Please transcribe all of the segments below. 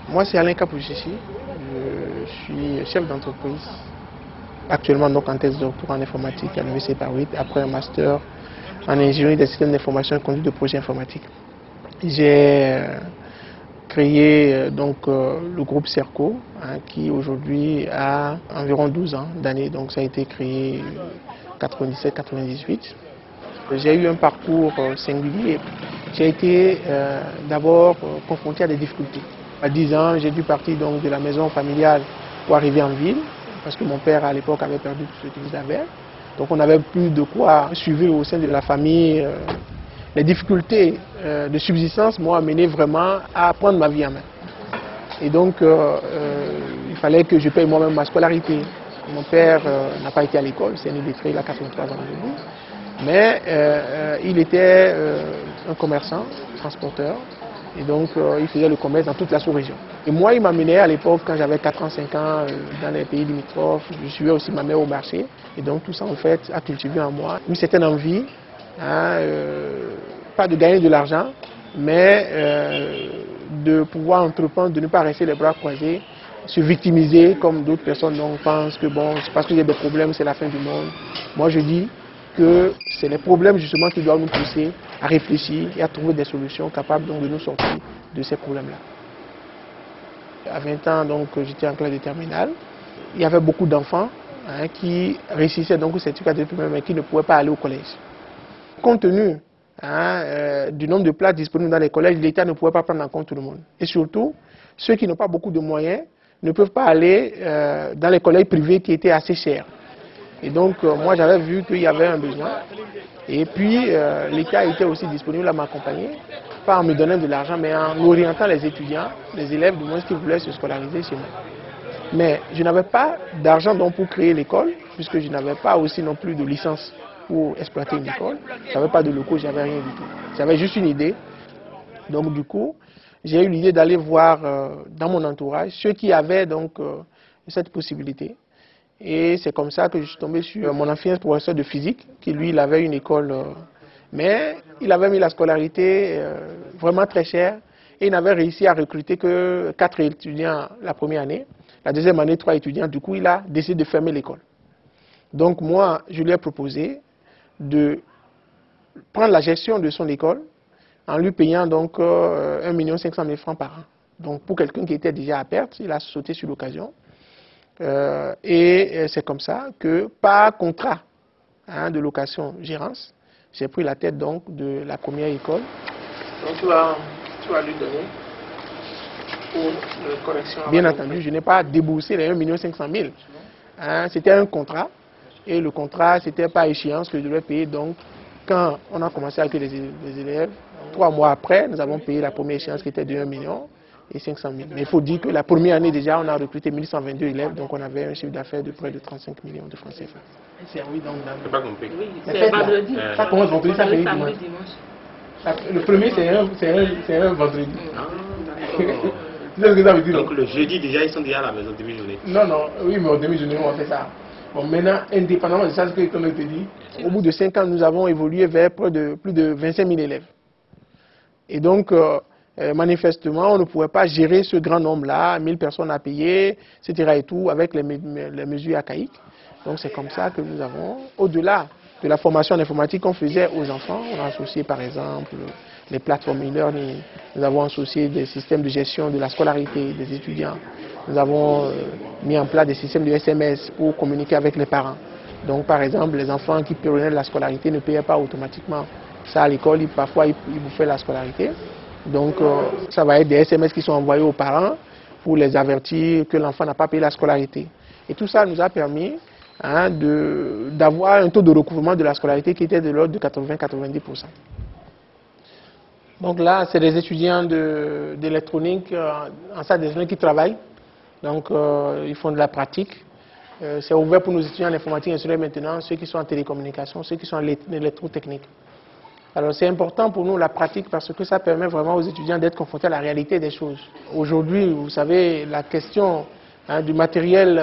Moi, c'est Alain Kapouchichi. Je suis chef d'entreprise, actuellement donc en thèse de doctorat en informatique à l'Université Paris, après un master en ingénierie des systèmes d'information et conduite de projets informatiques. J'ai créé le groupe Serco, qui aujourd'hui a environ 12 ans d'années, donc ça a été créé en 97-98. J'ai eu un parcours singulier. J'ai été d'abord confronté à des difficultés. À 10 ans, j'ai dû partir donc de la maison familiale pour arriver en ville, parce que mon père à l'époque avait perdu tout ce qu'il avait. Donc on n'avait plus de quoi suivre au sein de la famille. Les difficultés de subsistance m'ont amené vraiment à prendre ma vie en main. Et donc il fallait que je paye moi-même ma scolarité. Mon père n'a pas été à l'école, c'est un illettré, il a 83 ans aujourd'hui. Mais il était un commerçant, transporteur, et donc il faisait le commerce dans toute la sous-région. Et moi, il m'amenait à l'époque, quand j'avais 4 ans, 5 ans, dans les pays limitrophes, je suivais aussi ma mère au marché. Et donc tout ça, en fait, a cultivé en moi une certaine envie, pas de gagner de l'argent, mais de pouvoir entreprendre, de ne pas rester les bras croisés, se victimiser comme d'autres personnes pensent que bon, c'est parce que j'ai des problèmes, c'est la fin du monde. Moi, je dis que c'est les problèmes justement qui doivent nous pousser à réfléchir et à trouver des solutions capables donc de nous sortir de ces problèmes-là. À 20 ans, donc, j'étais en classe de terminale. Il y avait beaucoup d'enfants qui réussissaient donc au certificat de primaire mais qui ne pouvaient pas aller au collège. Compte tenu du nombre de places disponibles dans les collèges, l'État ne pouvait pas prendre en compte tout le monde. Et surtout, ceux qui n'ont pas beaucoup de moyens ne peuvent pas aller dans les collèges privés qui étaient assez chers. Et donc, moi, j'avais vu qu'il y avait un besoin. Et puis, l'État était aussi disponible à m'accompagner, pas en me donnant de l'argent, mais en orientant les étudiants, les élèves du moins qui voulaient se scolariser chez moi. Mais je n'avais pas d'argent pour créer l'école, puisque je n'avais pas aussi non plus de licence pour exploiter une école. Je n'avais pas de locaux, j'avais rien du tout. J'avais juste une idée. Donc, du coup, j'ai eu l'idée d'aller voir dans mon entourage ceux qui avaient donc cette possibilité. Et c'est comme ça que je suis tombé sur mon ancien professeur de physique, qui lui, il avait une école, mais il avait mis la scolarité vraiment très chère, et il n'avait réussi à recruter que 4 étudiants la première année. La deuxième année, 3 étudiants, du coup, il a décidé de fermer l'école. Donc moi, je lui ai proposé de prendre la gestion de son école en lui payant donc 1 500 000 francs par an. Donc pour quelqu'un qui était déjà à perte, il a sauté sur l'occasion. Et c'est comme ça que, par contrat de location-gérance, j'ai pris la tête donc de la première école. Donc tu vas lui donner pour correction. Bien entendu, je n'ai pas déboursé les 1 500 000. C'était un contrat, et le contrat, c'était par échéance que je devais payer. Donc, quand on a commencé à accueillir les élèves, 3 mois après, nous avons payé la première échéance qui était de 1 500 000. Mais il faut dire que la première année déjà, on a recruté 1122 élèves, donc on avait un chiffre d'affaires de près de 35 millions de francs CFA. C'est pas compris. Oui, c'est vendredi. Ça commence vendredi, ça finit dimanche. Le premier, c'est un vendredi. Donc le jeudi déjà, ils sont déjà à la maison demi-journée. Non, oui, mais au demi-journée, on fait ça. Bon, maintenant, indépendamment de ça, ce que comme je te dis, au bout de 5 ans, nous avons évolué vers plus de 25 000 élèves. Et donc, manifestement, on ne pouvait pas gérer ce grand nombre-là, 1000 personnes à payer, etc. et tout, avec les mesures archaïques. Donc, c'est comme ça que nous avons, au-delà de la formation en informatique qu'on faisait aux enfants, on a associé par exemple les plateformes e-learning, nous avons associé des systèmes de gestion de la scolarité des étudiants, nous avons mis en place des systèmes de SMS pour communiquer avec les parents. Donc, par exemple, les enfants qui prenaient la scolarité ne payaient pas automatiquement ça à l'école, parfois ils bouffaient la scolarité. Donc, ça va être des SMS qui sont envoyés aux parents pour les avertir que l'enfant n'a pas payé la scolarité. Et tout ça nous a permis d'avoir un taux de recouvrement de la scolarité qui était de l'ordre de 80-90%. Donc là, c'est des étudiants d'électronique en salle d'électronique qui travaillent. Donc, ils font de la pratique. C'est ouvert pour nos étudiants en informatique et maintenant, ceux qui sont en télécommunication, ceux qui sont en électrotechnique. Alors c'est important pour nous la pratique parce que ça permet vraiment aux étudiants d'être confrontés à la réalité des choses. Aujourd'hui, vous savez, la question du matériel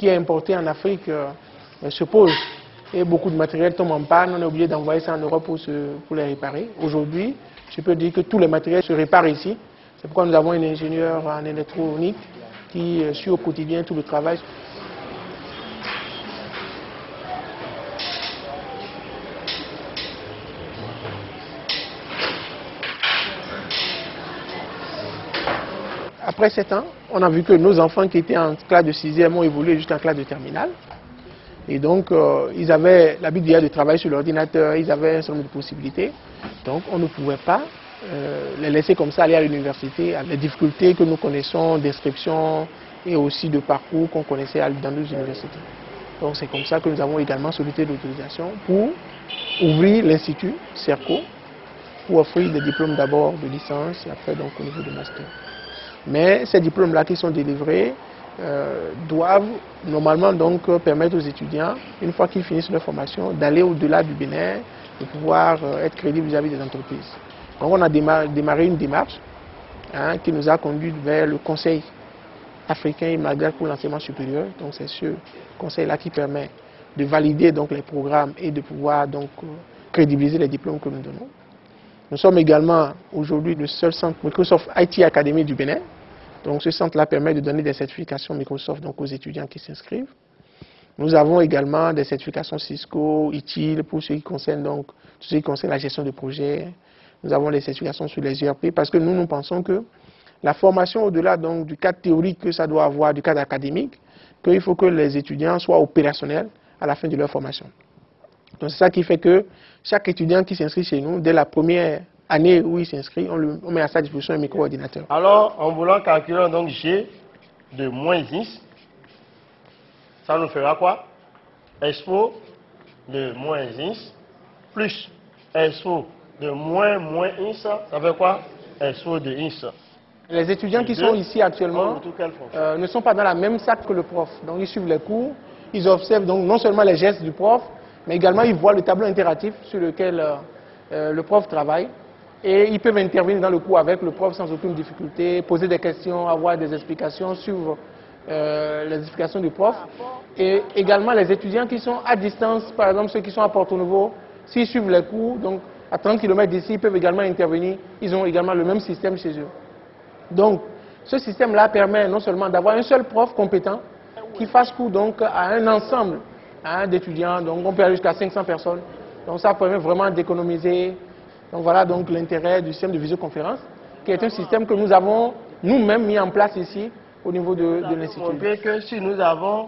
qui est importé en Afrique se pose. Et beaucoup de matériel tombe en panne, on est obligé d'envoyer ça en Europe pour les réparer. Aujourd'hui, je peux dire que tous les matériels se réparent ici. C'est pourquoi nous avons un ingénieur en électronique qui suit au quotidien tout le travail. Après 7 ans, on a vu que nos enfants qui étaient en classe de 6e ont évolué jusqu'en classe de terminale. Et donc, ils avaient l'habitude de travailler sur l'ordinateur, ils avaient un certain nombre de possibilités. Donc, on ne pouvait pas les laisser comme ça aller à l'université. Les difficultés que nous connaissons d'inscription et aussi de parcours qu'on connaissait dans nos universités. Donc, c'est comme ça que nous avons également sollicité l'autorisation pour ouvrir l'Institut CERCO, pour offrir des diplômes d'abord de licence et après donc au niveau de master. Mais ces diplômes-là qui sont délivrés doivent normalement donc permettre aux étudiants, une fois qu'ils finissent leur formation, d'aller au-delà du Bénin, de pouvoir être crédibles vis-à-vis des entreprises. Donc on a démarré une démarche qui nous a conduit vers le Conseil africain et maghrébin pour l'enseignement supérieur. Donc c'est ce conseil-là qui permet de valider donc les programmes et de pouvoir donc crédibiliser les diplômes que nous donnons. Nous sommes également aujourd'hui le seul centre Microsoft IT Academy du Bénin. Donc ce centre-là permet de donner des certifications Microsoft donc, aux étudiants qui s'inscrivent. Nous avons également des certifications Cisco, ITIL pour ceux qui concernent donc tout ce qui concerne la gestion de projet. Nous avons des certifications sur les ERP parce que nous pensons que la formation au-delà donc du cadre théorique que ça doit avoir, du cadre académique, qu'il faut que les étudiants soient opérationnels à la fin de leur formation. Donc c'est ça qui fait que chaque étudiant qui s'inscrit chez nous, dès la première année où il s'inscrit, on met à sa disposition un micro-ordinateur. Alors, en voulant calculer donc G de moins 10, ça nous fera quoi? Expo de moins 10 plus Expo de moins 10, ça fait quoi? Expo de 10. Les étudiants qui sont ici actuellement ne sont pas dans la même salle que le prof. Donc ils suivent les cours, ils observent donc non seulement les gestes du prof, mais également ils voient le tableau interactif sur lequel le prof travaille. Et ils peuvent intervenir dans le cours avec le prof sans aucune difficulté, poser des questions, avoir des explications, suivre les explications du prof. Et également les étudiants qui sont à distance, par exemple ceux qui sont à Porto Novo, s'ils suivent les cours, donc à 30 km d'ici, ils peuvent également intervenir. Ils ont également le même système chez eux. Donc ce système-là permet non seulement d'avoir un seul prof compétent qui fasse cours donc à un ensemble d'étudiants, donc on peut aller jusqu'à 500 personnes. Donc ça permet vraiment d'économiser. Donc voilà donc l'intérêt du système de visioconférence, qui est un système que nous avons nous-mêmes mis en place ici au niveau de l'Institut. Que si nous avons